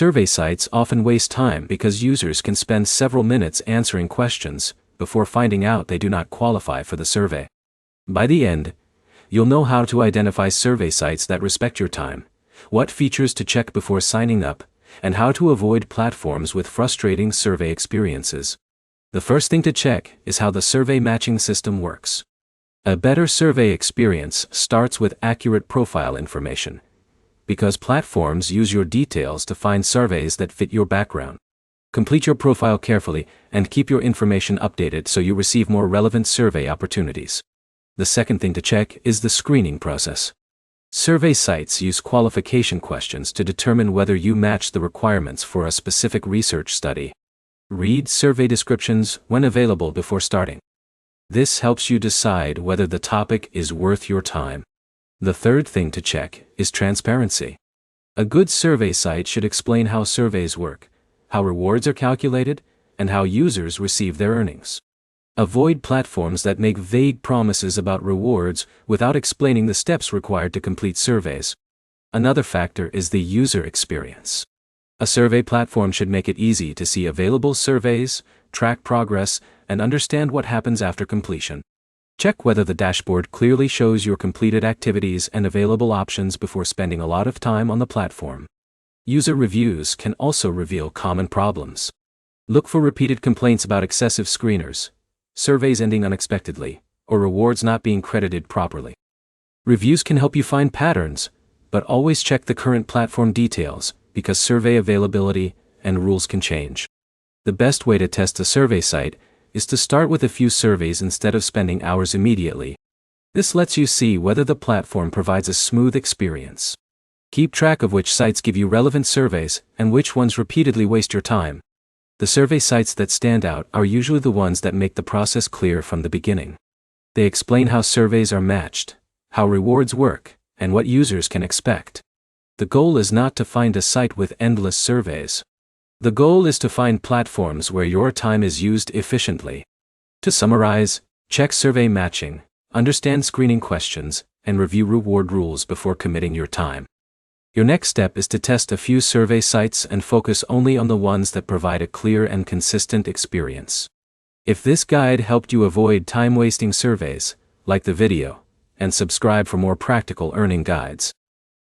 Survey sites often waste time because users can spend several minutes answering questions before finding out they do not qualify for the survey. By the end, you'll know how to identify survey sites that respect your time, what features to check before signing up, and how to avoid platforms with frustrating survey experiences. The first thing to check is how the survey matching system works. A better survey experience starts with accurate profile information, because platforms use your details to find surveys that fit your background. Complete your profile carefully and keep your information updated so you receive more relevant survey opportunities. The second thing to check is the screening process. Survey sites use qualification questions to determine whether you match the requirements for a specific research study. Read survey descriptions when available before starting. This helps you decide whether the topic is worth your time. The third thing to check is transparency. A good survey site should explain how surveys work, how rewards are calculated, and how users receive their earnings. Avoid platforms that make vague promises about rewards without explaining the steps required to complete surveys. Another factor is the user experience. A survey platform should make it easy to see available surveys, track progress, and understand what happens after completion. Check whether the dashboard clearly shows your completed activities and available options before spending a lot of time on the platform. User reviews can also reveal common problems. Look for repeated complaints about excessive screeners, surveys ending unexpectedly, or rewards not being credited properly. Reviews can help you find patterns, but always check the current platform details, because survey availability and rules can change. The best way to test a survey site is to start with a few surveys instead of spending hours immediately. This lets you see whether the platform provides a smooth experience. Keep track of which sites give you relevant surveys and which ones repeatedly waste your time. The survey sites that stand out are usually the ones that make the process clear from the beginning. They explain how surveys are matched, how rewards work, and what users can expect. The goal is not to find a site with endless surveys. The goal is to find platforms where your time is used efficiently. To summarize, check survey matching, understand screening questions, and review reward rules before committing your time. Your next step is to test a few survey sites and focus only on the ones that provide a clear and consistent experience. If this guide helped you avoid time-wasting surveys, like the video, and subscribe for more practical earning guides.